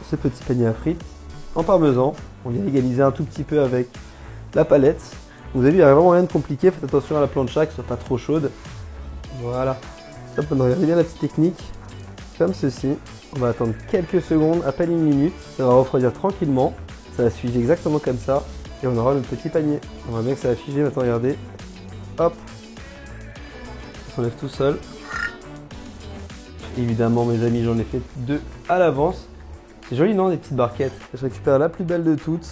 ce petit panier à frites en parmesan. On vient égaliser un tout petit peu avec la palette. Vous avez vu, il n'y a vraiment rien de compliqué. Faites attention à la plancha, qu'elle ne soit pas trop chaude. Voilà. Hop, on regarde bien la petite technique. Comme ceci. On va attendre quelques secondes, à peine une minute. Ça va refroidir tranquillement. Ça va se figer exactement comme ça. Et on aura notre petit panier. On voit bien que ça va figer. Maintenant, regardez. Hop. Ça s'enlève tout seul. Évidemment, mes amis, j'en ai fait 2 à l'avance. C'est joli, non, des petites barquettes. Je récupère la plus belle de toutes.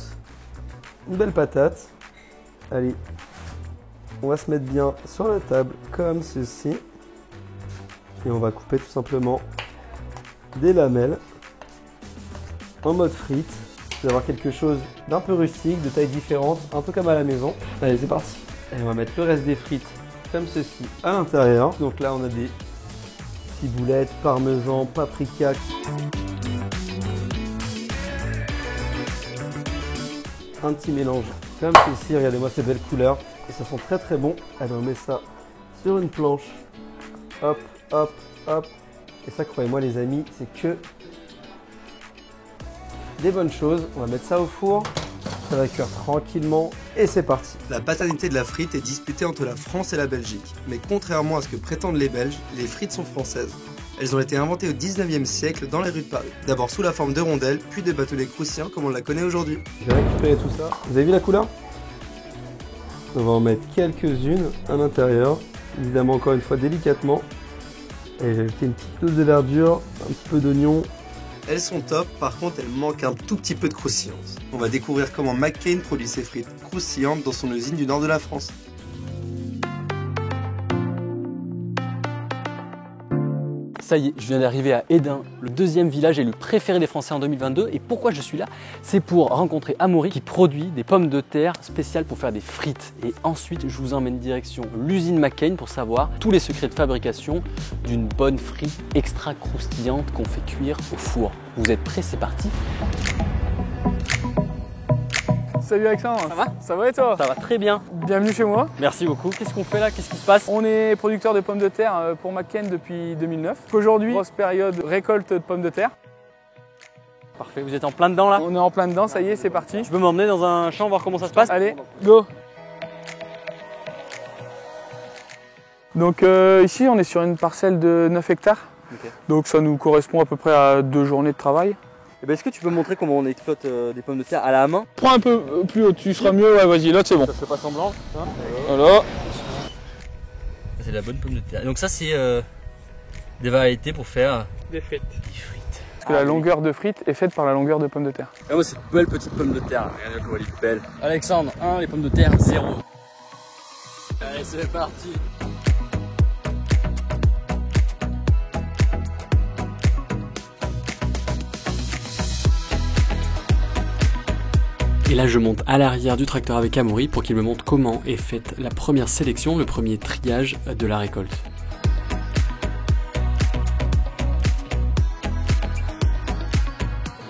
Une belle patate. Allez. On va se mettre bien sur la table, comme ceci. Et on va couper tout simplement des lamelles en mode frites. Vous allez avoir quelque chose d'un peu rustique, de taille différente, un peu comme à la maison. Allez, c'est parti. Et on va mettre le reste des frites comme ceci à l'intérieur. Donc là, on a des petites boulettes, parmesan, paprika. Un petit mélange comme ceci. Regardez-moi ces belles couleurs. Et ça sent très très bon. Allez, on met ça sur une planche. Hop, hop, hop. Et ça, croyez-moi les amis, c'est que des bonnes choses. On va mettre ça au four. Ça va cuire tranquillement et c'est parti. La paternité de la frite est disputée entre la France et la Belgique. Mais contrairement à ce que prétendent les Belges, les frites sont françaises. Elles ont été inventées au 19e siècle dans les rues de Paris. D'abord sous la forme de rondelles, puis de batelets croustillants comme on la connaît aujourd'hui. Je vais récupérer tout ça. Vous avez vu la couleur? On va en mettre quelques-unes à l'intérieur. Évidemment, encore une fois, délicatement. Et j'ai ajouté une petite dose de verdure, un petit peu d'oignon. Elles sont top, par contre elles manquent un tout petit peu de croustillance. On va découvrir comment McCain produit ses frites croustillantes dans son usine du nord de la France. Ça y est, je viens d'arriver à Hesdin, le deuxième village élu préféré des Français en 2022. Et pourquoi je suis là? C'est pour rencontrer Amaury qui produit des pommes de terre spéciales pour faire des frites. Et ensuite, je vous emmène direction l'usine McCain pour savoir tous les secrets de fabrication d'une bonne frite extra croustillante qu'on fait cuire au four. Vous êtes prêts? C'est parti! Salut Alexandre, Ça va? Ça va et toi? Ça va très bien. Bienvenue chez moi. Merci beaucoup. Qu'est-ce qu'on fait là? Qu'est-ce qui se passe? On est producteur de pommes de terre pour McCain depuis 2009. Aujourd'hui, grosse période récolte de pommes de terre. Parfait, vous êtes en plein dedans là? On est en plein dedans, ça y est, c'est parti. Je peux m'emmener dans un champ voir comment ça se passe? Allez, go! Donc ici, on est sur une parcelle de 9 hectares. Okay. Donc ça nous correspond à peu près à 2 journées de travail. Eh ben, est-ce que tu peux me montrer comment on exploite des pommes de terre à la main? Prends un peu plus haut, tu seras mieux. Ouais, vas-y, là c'est bon. Ça fait pas semblant, hein? Voilà. C'est de la bonne pomme de terre. Et donc ça c'est des variétés pour faire Des frites. des frites. Parce que la longueur de frites est faite par la longueur de pommes de terre. Ah, moi c'est une belle petite pomme de terre. Regardez comment elle est belle. Alexandre, 1, les pommes de terre, 0. Allez, c'est parti. Et là je monte à l'arrière du tracteur avec Amaury pour qu'il me montre comment est faite la première sélection, le premier triage de la récolte.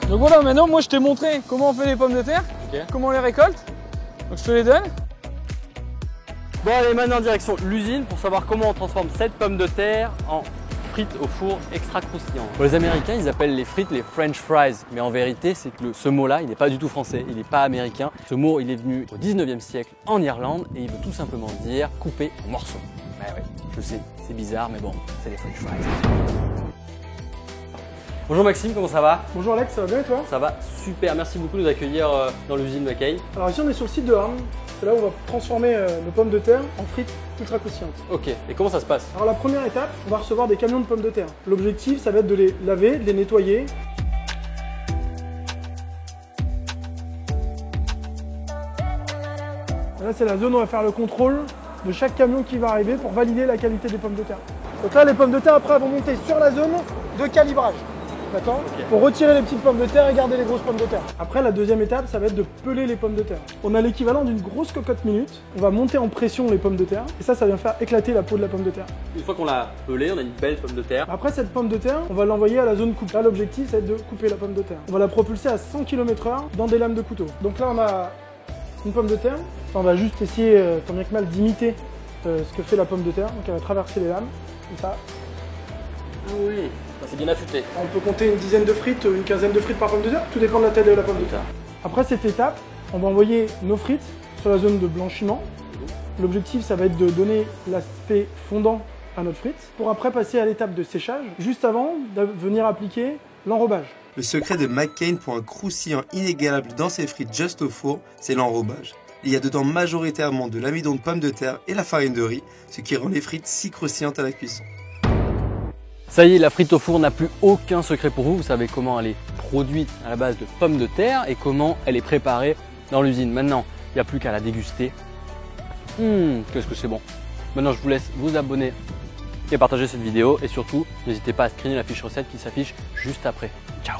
Donc voilà, maintenant moi je t'ai montré comment on fait les pommes de terre, comment on les récolte. Donc je te les donne. Bon allez, maintenant en direction l'usine pour savoir comment on transforme cette pomme de terre en frites au four extra croustillant. Bon, les Américains ils appellent les frites les French fries, mais en vérité c'est que ce mot-là il n'est pas du tout français, il n'est pas américain. Ce mot il est venu au 19e siècle en Irlande et il veut tout simplement dire couper en morceaux. Ouais, je sais, c'est bizarre mais bon, c'est les French fries. Bonjour Maxime, comment ça va? Bonjour Alex, ça va bien et toi? Ça va super, merci beaucoup de nous accueillir dans l'usine McCain. Alors ici on est sur le site de Arles, c'est là où on va transformer nos pommes de terre en frites ultra croustillantes. Ok, et comment ça se passe? Alors la première étape, on va recevoir des camions de pommes de terre. L'objectif ça va être de les laver, de les nettoyer. Là c'est la zone où on va faire le contrôle de chaque camion qui va arriver pour valider la qualité des pommes de terre. Donc là les pommes de terre après vont monter sur la zone de calibrage. D'accord? Okay. Pour retirer les petites pommes de terre et garder les grosses pommes de terre. Après, la deuxième étape, ça va être de peler les pommes de terre. On a l'équivalent d'une grosse cocotte minute. On va monter en pression les pommes de terre. Et ça vient faire éclater la peau de la pomme de terre. Une fois qu'on l'a pelée, on a une belle pomme de terre. Après, cette pomme de terre, on va l'envoyer à la zone coupe. Là, l'objectif, c'est de couper la pomme de terre. On va la propulser à 100 km/h dans des lames de couteau. Donc là, on a une pomme de terre. Enfin, on va juste essayer, tant bien que mal, d'imiter ce que fait la pomme de terre. Donc elle va traverser les lames, comme ça. Ah oui, c'est bien affûté. On peut compter une dizaine de frites, une quinzaine de frites par pomme de terre, tout dépend de la taille de la pomme de terre. Après cette étape, on va envoyer nos frites sur la zone de blanchiment. L'objectif, ça va être de donner l'aspect fondant à notre frite, pour après passer à l'étape de séchage, juste avant de venir appliquer l'enrobage. Le secret de McCain pour un croustillant inégalable dans ses frites juste au four, c'est l'enrobage. Il y a dedans majoritairement de l'amidon de pomme de terre et la farine de riz, ce qui rend les frites si croustillantes à la cuisson. Ça y est, la frite au four n'a plus aucun secret pour vous. Vous savez comment elle est produite à la base de pommes de terre et comment elle est préparée dans l'usine. Maintenant, il n'y a plus qu'à la déguster. Qu'est-ce que c'est bon. Maintenant, je vous laisse vous abonner et partager cette vidéo. Et surtout, n'hésitez pas à screener la fiche recette qui s'affiche juste après. Ciao!